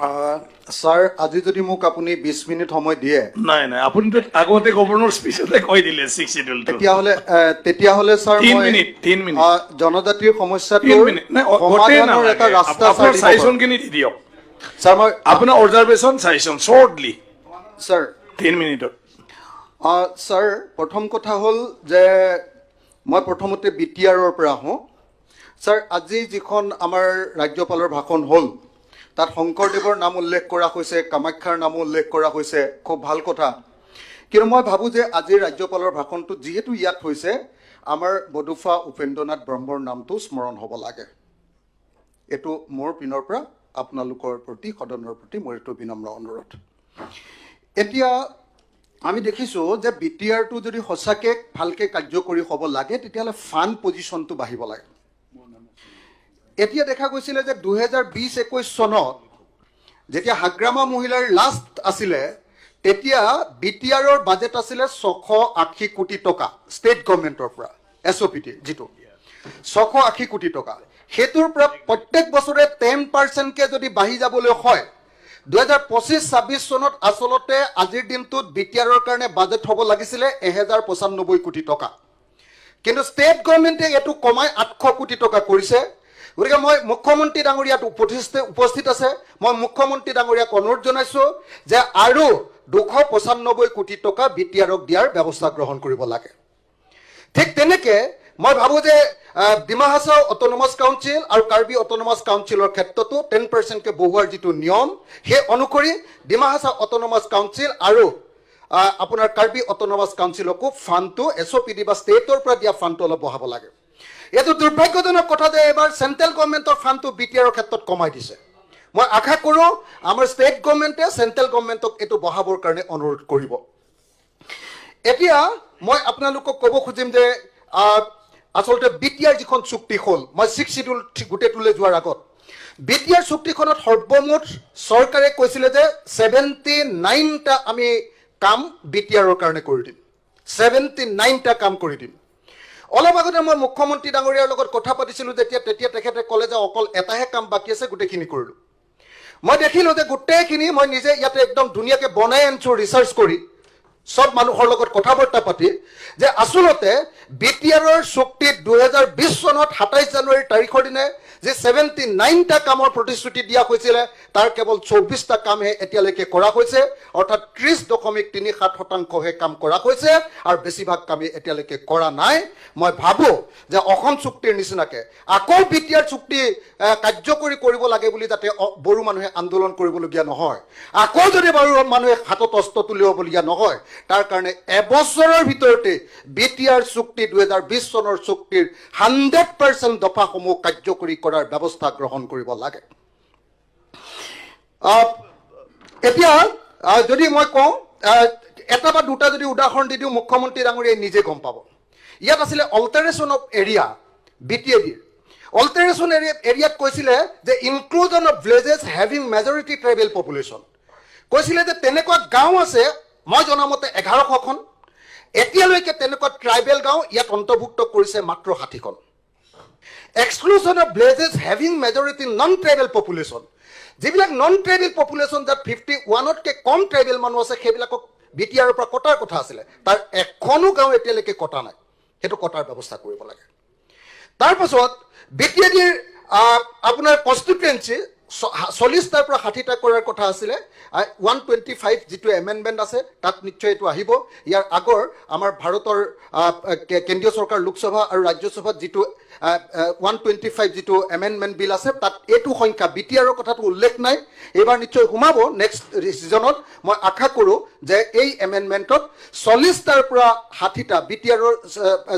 sir আজি যদি মোক আপুনি 20 মিনিট সময় দিয়ে নাই নাই আপুনিতো আগতে গভৰ্ণৰ স্পীচতে কৈ দিলে 6 শিডিউলটো তেতিয়াহলে স্যাৰ 3 মই মিনিট 3 মিনিট জনজাতিৰ 3 সমস্যাটোৰ মিনিট নাই গোটেই সমাধানৰ এটা নালাগে ৰাস্তা আপোনাৰ সাজেশন কিনি দি দিয়ক স্যাৰ মই আপোনাৰ অবজাৰভেশন সাজেশন শৰ্টলি স্যাৰ 3 মিনিটত স্যাৰ প্ৰথম কথা হ'ল যে মই প্ৰথমতে বিটিআৰৰ পৰা আহোঁ স্যাৰ আজি যিখন আমাৰ ৰাজ্যপালৰ ভাষণ হ'ল তাত শংকৰদেৱৰ নাম উল্লেখ কৰা হৈছে কামাখ্যাৰ নামো উল্লেখ কৰা হৈছে খুব ভাল কথা কিন্তু মই ভাবোঁ যে আজিৰ ৰাজ্যপালৰ ভাষণটো যিহেতু ইয়াত হৈছে আমাৰ বডুফা উপেন্দ্ৰনাথ ব্ৰহ্মৰ নামটো স্মৰণ হ'ব লাগে এইটো মোৰ পিনৰ পৰা আপোনালোকৰ প্ৰতি সদনৰ প্ৰতি মোৰ এইটো বিনম্ৰ অনুৰোধ এতিয়া আমি দেখিছোঁ যে বিটিআৰটো যদি সঁচাকৈ ভালকৈ কাৰ্যকৰী হ'ব লাগে তেতিয়াহ'লে ফাণ্ড পজিশ্যনটো বাঢ়িব লাগে এতিয়া দেখা গৈছিলে যে 2020-21 চনত যেতিয়া হাগ্ৰামা মহিলাৰ লাষ্ট আছিলে তেতিয়া বিটিআৰৰ বাজেট আছিলে 680 কোটি টকা ষ্টেট গভৰ্ণমেণ্টৰ পৰা SOPT যিটো 680 কোটি টকা সেইটোৰ পৰা প্ৰত্যেক বছৰে 10%কে যদি বাঢ়ি যাবলৈ হয় 2025-26 চনত আচলতে আজিৰ দিনটোত বিটিআৰৰ কাৰণে বাজেট হ'ব লাগিছিলে 1095 কোটি টকা কিন্তু ষ্টেট গভৰ্ণমেণ্টে এইটো কমাই 800 কোটি টকা কৰিছে গতিকে মই মুখ্যমন্ত্ৰী ডাঙৰীয়াত উপস্থিত আছে মই মুখ্যমন্ত্ৰী ডাঙৰীয়াক অনুৰোধ জনাইছোঁ যে আৰু 295 কোটি টকা বিটিআৰক দিয়াৰ ব্যৱস্থা গ্ৰহণ কৰিব লাগে ঠিক তেনেকৈ মই ভাবোঁ যে ডিমা হাছাও অট'নমাছ কাউন্সিল আৰু কাৰ্বি অট'নমাছ কাউন্সিলৰ ক্ষেত্ৰতো 10%কে বঢ়োৱাৰ যিটো নিয়ম সেই অনুসৰি ডিমা হাছাও অট'নমাছ কাউন্সিল আৰু আপোনাৰ কাৰ্বি অট'নমাছ কাউন্সিলকো ফাণ্ডটো SOPT বা ষ্টেটৰ পৰা দিয়া ফাণ্ডটো অলপ বঢ়াব লাগে এইটো দুৰ্ভাগ্যজনক কথা যে এবাৰ চেণ্ট্ৰেল গভৰ্ণমেণ্টৰ ফাণ্ডটো বিটিআৰৰ ক্ষেত্ৰত কমাই দিছে মই আশা কৰোঁ আমাৰ ষ্টেট গভৰ্ণমেণ্টে চেণ্ট্ৰেল গভৰ্ণমেণ্টক এইটো বঢ়াবৰ কাৰণে অনুৰোধ কৰিব এতিয়া মই আপোনালোকক ক'ব খুজিম যে আচলতে বিটিআৰ যিখন চুক্তি হ'ল মই 6 শিডিউল গোটেইটোলৈ যোৱাৰ আগত বিটিআৰ চুক্তিখনত সৰ্বমুঠ চৰকাৰে কৈছিলে যে 79টা আমি কাম বিটিআৰৰ কাৰণে কৰি দিম 79টা কাম কৰি দিম অলপ আগতে মই মুখ্যমন্ত্ৰী ডাঙৰীয়াৰ লগত কথা পাতিছিলোঁ তেতিয়া তেখেতে ক'লে যে অকল এটাহে কাম বাকী আছে গোটেইখিনি কৰিলোঁ মই দেখিলোঁ যে গোটেইখিনি মই নিজে ইয়াতে একদম ধুনীয়াকৈ বনাই আনিছোঁ ৰিচাৰ্চ কৰি সব মানুহৰ লগত কথা বাৰ্তা পাতি যে আচলতে বিটিআৰৰ চুক্তিত 2020 চনত 27 জানুৱাৰীৰ তাৰিখৰ দিনে যে 79টা কামৰ প্ৰতিশ্ৰুতি দিয়া হৈছিলে তাৰ কেৱল 24টা কামহে এতিয়ালৈকে কৰা হৈছে অৰ্থাৎ 30.37%হে কাম কৰা হৈছে আৰু বেছিভাগ কামেই এতিয়ালৈকে কৰা নাই মই ভাবোঁ যে অসম চুক্তিৰ নিচিনাকৈ আকৌ বিটিআৰ চুক্তি কাৰ্যকৰী কৰিব লাগে বুলি যাতে বড়ো মানুহে আন্দোলন কৰিবলগীয়া নহয় আকৌ যদি বড়ো মানুহে হাতত অস্ত্ৰ তুলিবলগীয়া নহয় তাৰ কাৰণে এবছৰৰ ভিতৰতে বিটিআৰ চুক্তি 2020 চনৰ চুক্তিৰ 100% দফাসমূহ কাৰ্যকৰী কৰাৰ ব্যৱস্থা গ্ৰহণ কৰিব লাগে এতিয়া যদি মই কওঁ এটা বা দুটা যদি উদাহৰণ দি দিওঁ মুখ্যমন্ত্ৰী ডাঙৰীয়াই নিজে গম পাব ইয়াত আছিলে অল্টাৰেশ্যন অফ এৰিয়া BTADৰ অল্টাৰেশ্যন এৰিয়াত কৈছিলে যে inclusion of villages having majority tribal population কৈছিলে যে তেনেকুৱা গাঁও আছে মই জনামতে 1100খন এতিয়ালৈকে তেনেকুৱা ট্ৰাইবেল গাঁও ইয়াত অন্তৰ্ভুক্ত কৰিছে মাত্ৰ 60খন exclusion of villages having majority non tribal population যিবিলাক নন ট্ৰাইবেল পপুলেশ্যন যাত 51তকৈ কম ট্ৰাইবেল মানুহ আছে সেইবিলাকক বিটিআৰৰ পৰা কটাৰ কথা আছিলে তাৰ এখনো গাঁও এতিয়ালৈকে কটা নাই সেইটো কটাৰ ব্যৱস্থা কৰিব লাগে তাৰপাছত বিটিআদিৰ আপোনাৰ কনষ্টিটুৱেঞ্চি 40টাৰ পৰা 60টা কৰাৰ কথা আছিলে 125 যিটো এমেণ্ডমেণ্ট আছে তাত নিশ্চয় এইটো আহিব ইয়াৰ আগৰ আমাৰ ভাৰতৰ কেন্দ্ৰীয় চৰকাৰ লোকসভা আৰু ৰাজ্যসভাত যিটো 125 যিটো এমেণ্ডমেণ্ট বিল আছে তাত এইটো সংখ্যা বিটিআৰৰ কথাটো উল্লেখ নাই এইবাৰ নিশ্চয় সোমাব নেক্সট ছিজনত মই আশা কৰোঁ যে এই এমেণ্ডমেণ্টত 40টাৰ পৰা 60টা বিটিআৰৰ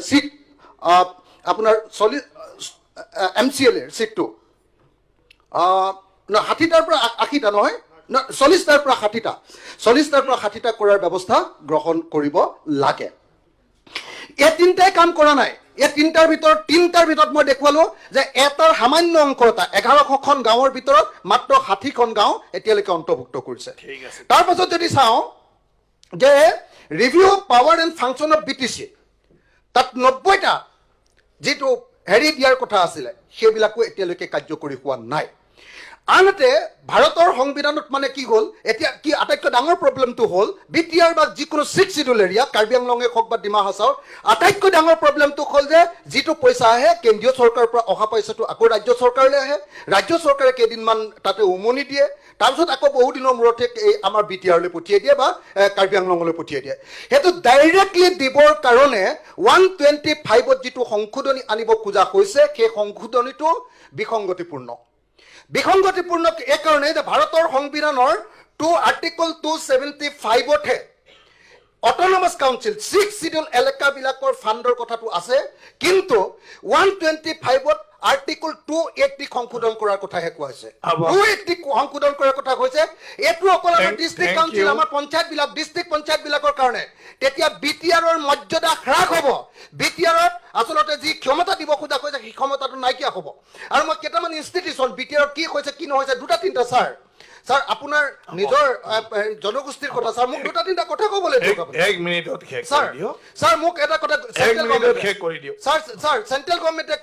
চিট আপোনাৰ 40 MCLৰ চিটটো 60টাৰ পৰা 80টা নহয় 40টাৰ পৰা 60টা কৰাৰ ব্যৱস্থা গ্ৰহণ কৰিব লাগে এই তিনিটাই কাম কৰা নাই এই তিনিটাৰ ভিতৰত মই দেখুৱালোঁ যে এটাৰ সামান্য অংশ এটা 1100খন গাঁৱৰ ভিতৰত মাত্ৰ 60খন গাঁও এতিয়ালৈকে অন্তৰ্ভুক্ত কৰিছে তাৰপাছত যদি চাওঁ যে review of power and function of BTC তাত 90টা যিটো হেৰি দিয়াৰ কথা আছিলে সেইবিলাকো এতিয়ালৈকে কাৰ্যকৰী হোৱা নাই আনহাতে ভাৰতৰ সংবিধানত মানে কি হ'ল এতিয়া কি আটাইতকৈ ডাঙৰ প্ৰব্লেমটো হ'ল বিটিআৰ বা যিকোনো 6 শিডিউল এৰিয়া কাৰ্বি আংলঙে হওক বা ডিমা হাছাওৰ আটাইতকৈ ডাঙৰ প্ৰব্লেমটো হ'ল যে যিটো পইচা আহে কেন্দ্ৰীয় চৰকাৰৰ পৰা অহা পইচাটো আকৌ ৰাজ্য চৰকাৰলৈ আহে ৰাজ্য চৰকাৰে কেইদিনমান তাতে উমনি দিয়ে তাৰপিছত আকৌ বহুদিনৰ মূৰতে এই আমাৰ বিটিআৰলৈ পঠিয়াই দিয়ে বা কাৰ্বি আংলঙলৈ পঠিয়াই দিয়ে সেইটো ডাইৰেক্টলি দিবৰ কাৰণে 125ত যিটো সংশোধনী আনিব খোজা হৈছে সেই সংশোধনীটো বিসংগতিপূৰ্ণ এই কাৰণে যে ভাৰতৰ সংবিধানৰ আৰ্টিকল 275হে অট'নমাছ কাউন্সিল 6 শিডিউল এলেকাবিলাকৰ ফাণ্ডৰ কথাটো আছে কিন্তু 125ত আৰ্টিকল 280 সংশোধন কৰাৰ কথাহে কোৱা হৈছে 280 সংশোধন কৰাৰ কথা কৈছে এইটো অকল আমাৰ ডিষ্ট্ৰিক্ট কাউন্সিল আমাৰ পঞ্চায়তবিলাক ডিষ্ট্ৰিক্ট পঞ্চায়তবিলাকৰ কাৰণে তেতিয়া বিটিআৰৰ মৰ্যাদা হ্ৰাস হ'ব বিটিআৰত আচলতে যি ক্ষমতা দিব খোজা কৈছে সেই ক্ষমতাটো নাইকিয়া হ'ব আৰু মই কেইটামান ইনষ্টিটিউশ্যন বিটিআৰত কি হৈছে কি নহৈছে দুটা তিনিটা ছাৰ আপোনাৰ নিজৰ জনগোষ্ঠীৰ কথা ছাৰ মোক দুটা তিনিটা কথা ক'বলৈ দিয়ক এক মিনিটত শেষ ছাৰ কৰি দিয়ক ছাৰ মোক এটা কথা এক মিনিটত শেষ কৰি দিয়ক ছাৰ চেন্ট্ৰেল গভৰ্ণমেণ্টে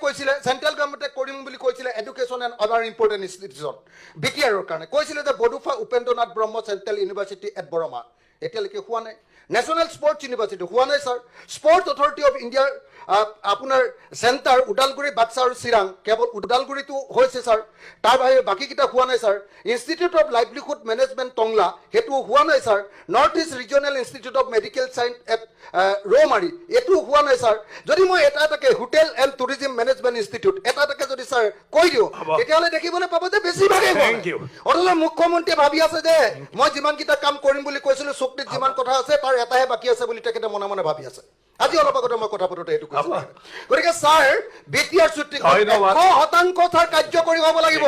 কৰিম বুলি কৈছিলে education and other important institution বিটিআৰৰ কাৰণে কৈছিলে যে বডোফা উপেন্দ্ৰনাথ ব্ৰহ্ম চেন্ট্ৰেল ইউনিভাৰ্চিটি এট বৰমা এতিয়ালৈকে হোৱা নাই নেশ্যনেল স্পৰ্টছ ইউনিভাৰ্চিটি হোৱা নাই ছাৰ স্পৰ্টছ অথৰিটি অফ ইণ্ডিয়াৰ আপোনাৰ চেণ্টাৰ ওদালগুৰি বাক্সা আৰু চিৰাং কেৱল ওদালগুৰিটো হৈছে ছাৰ তাৰ বাহিৰে বাকীকেইটা হোৱা নাই sir institute of livelihood management Tangla সেইটো হোৱা নাই sir north east regional institute of medical science at Rowmari এইটো হোৱা নাই ছাৰ যদি মই এটাকে hotel and tourism management institute এটাকে যদি ছাৰ কৈ দিওঁ তেতিয়াহ'লে দেখিবলৈ পাব যে বেছিভাগেই অথচ মুখ্যমন্ত্ৰীয়ে ভাবি আছে যে মই যিমানকেইটা কাম কৰিম বুলি কৈছিলোঁ চুক্তিত যিমান কথা আছে তাৰ এটাহে বাকী আছে বুলি তেখেতে মনে মনে ভাবি আছে আজি অলপ আগতে মই কথা পাতোতে এইটো কৈছোঁ গতিকে ছাৰ বিটিআৰ চুক্তি 100% ছাৰ কাৰ্যকৰী হ'ব লাগিব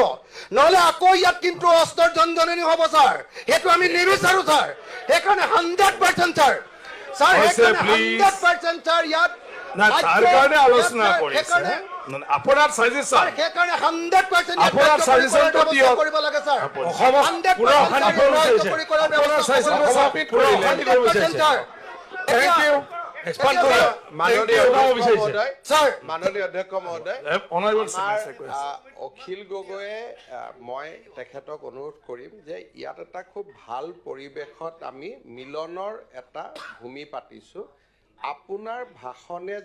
নহ'লে আকৌ ইয়াত কিন্তু অস্ত্ৰৰ জনজননী হ'ব ছাৰ সেইটো আমি নিবিচাৰোঁ ছাৰ সেইকাৰণে 100% ছাৰ সেইকাৰণে 100% ছাৰ ইয়াত তাৰ কাৰণে আলোচনা কৰিছে আপোনাৰ ছাজেশ্যন সেইকাৰণে 100% আপোনাৰ ছাজেশ্যনটো দিয়ক কৰিব লাগে ছাৰ অসমত পুৰা অশান্তি কৰিব বিচাৰিছে আপোনাৰ ছাজেশ্যনটো চাবমিট কৰিলে থেংক ইউ এক্সপান্ড কৰা মাননীয় অধ্যক্ষ মহোদয় অনাৰেবল অখিল গগৈয়ে মই তেখেতক অনুৰোধ কৰিম যে ইয়াত এটা খুব ভাল পৰিৱেশত আমি মিলনৰ এটা ভূমি পাতিছোঁ আপোনাৰ ভাষণে